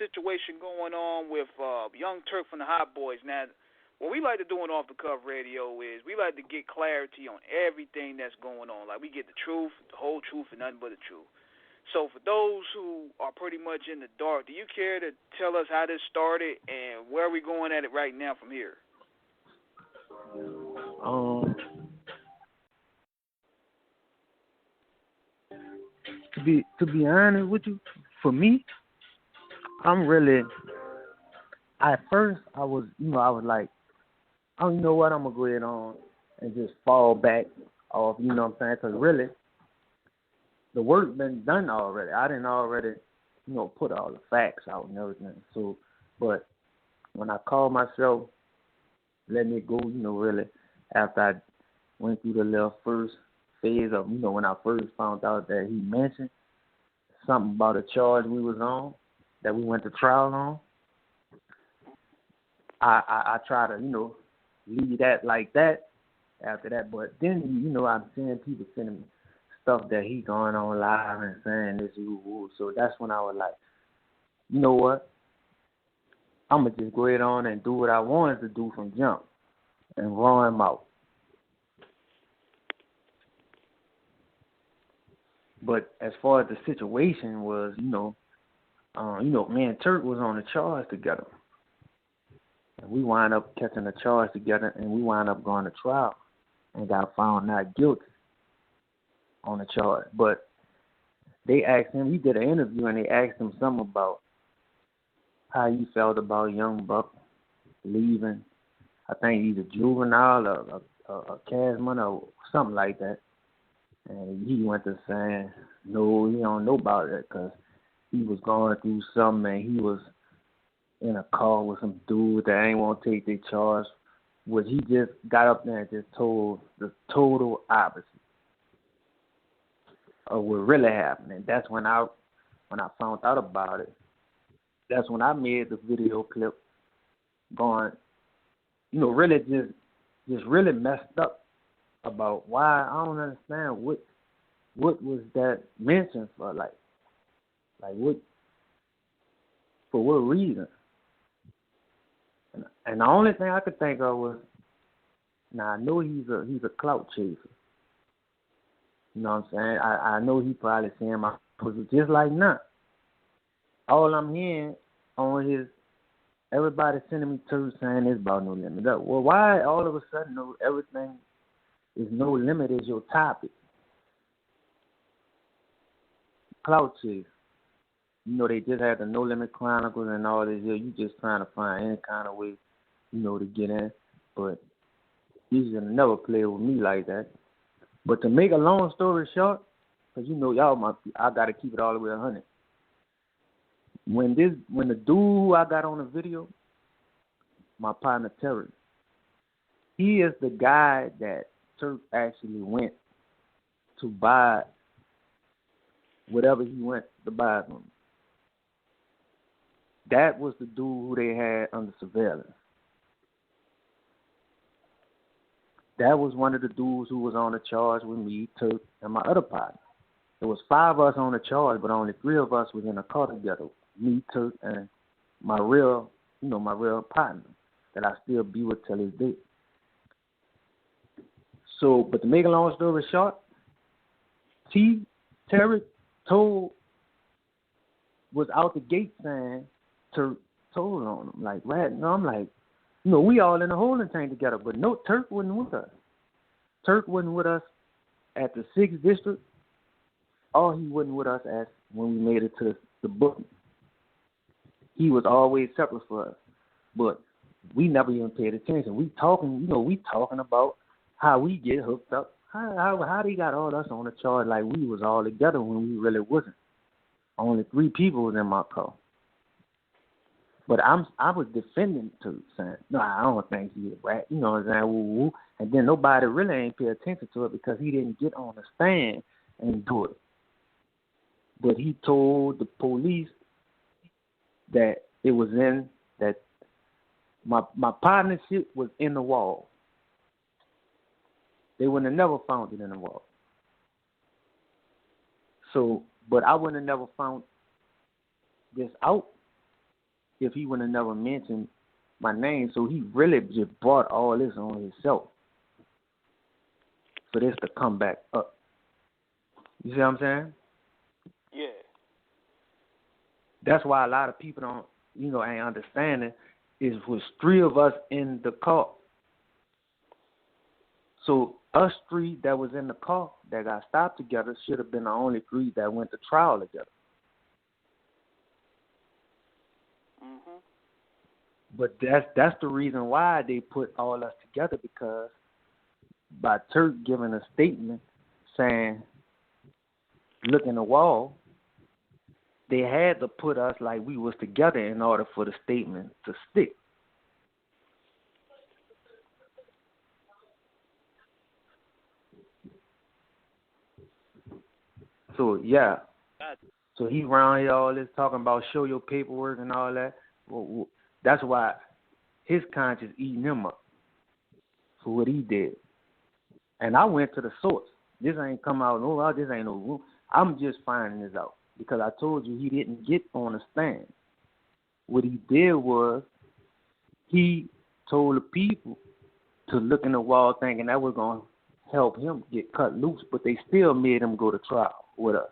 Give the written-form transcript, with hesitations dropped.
situation going on with young Turk from the Hot Boys. Now, what we like to do on Off the Cuff Radio is we like to get clarity on everything that's going on. Like, we get the truth, the whole truth, and nothing but the truth. So for those who are pretty much in the dark, do you care to tell us how this started and where are we going at it right now from here? Um, to be honest with you, for me, I'm really. At first, I was like, oh, you know what? I'm gonna go ahead on and just fall back off. You know what I'm saying? Because really, the work been done already. I didn't already, put all the facts out and everything. So, but when I called myself, letting it go, really, after I went through the little first phase of, when I first found out that he mentioned something about a charge we was on, that we went to trial on, I try to, leave that like that after that. But then, I'm seeing people sending me stuff that he going on live and saying this, so that's when I was like, you know what? I'm going to just go ahead on and do what I wanted to do from jump and raw him out. But as far as the situation was, me and Turk was on a charge together. And we wind up catching a charge together, and we wind up going to trial and got found not guilty on the charge. But they asked him, he did an interview, and they asked him something about how he felt about Young Buck leaving, I think either juvenile or Casman or something like that. And he went to saying, no, he don't know about it because he was going through something and he was in a car with some dude that ain't want to take their charge, which he just got up there and just told the total opposite of what really happened. And that's when I found out about it. That's when I made the video clip going, really just really messed up about why. I don't understand what was that mentioned for, like what, for what reason. And the only thing I could think of was, now I know he's a clout chaser. You know what I'm saying? I know he probably saying my pussy just like now. All I'm hearing on his, everybody sending me to saying this about No Limit. Well, why all of a sudden everything is No Limit is your topic? Clout chaser. They just had the No Limit Chronicles and all this. You just trying to find any kind of way, to get in. But you should never play with me like that. But to make a long story short, because I got to keep it all the way 100. When the dude who I got on the video, my partner Terry, he is the guy that Turk actually went to buy whatever he went to buy from. That was the dude who they had under surveillance. That was one of the dudes who was on the charge with me, Turk, and my other partner. There was 5 of us on the charge, but only 3 of us was in a car together. Me, Turk, and my real partner that I still be with till this day. So, but to make a long story short, Terry was out the gate saying Turk told on him. Like, right? No, I'm like, we all in the holding tank together, but no, Turk wasn't with us. Turk wasn't with us at the 6th district, or he wasn't with us at when we made it to the booking. He was always separate for us, but we never even paid attention. We talking about how we get hooked up, how they got all us on the charge like we was all together when we really wasn't. Only 3 people was in my car. But I was defending Turk, saying, no, I don't think he a rat. You know what I'm saying? Woo, woo. And then nobody really ain't pay attention to it because he didn't get on the stand and do it. But he told the police that it was in, that my partnership was in the wall. They would have never found it in the wall. So, but I would have never found this out if he would have never mentioned my name. So he really just brought all this on himself for this to come back up. You see what I'm saying? Yeah. That's why a lot of people don't, ain't understanding. Is was 3 of us in the car. So us 3 that was in the car that got stopped together should have been the only 3 that went to trial together. Mhm. But that's the reason why they put all us together, because by Turk giving a statement saying, look in the wall, they had to put us like we was together in order for the statement to stick. So, yeah. So he around here all this talking about show your paperwork and all that. Well, that's why his conscience eating him up for what he did. And I went to the source. This ain't come out. No, this ain't no. I'm just finding this out because I told you he didn't get on the stand. What he did was he told the people to look in the wall thinking that was going to help him get cut loose, but they still made him go to trial with us.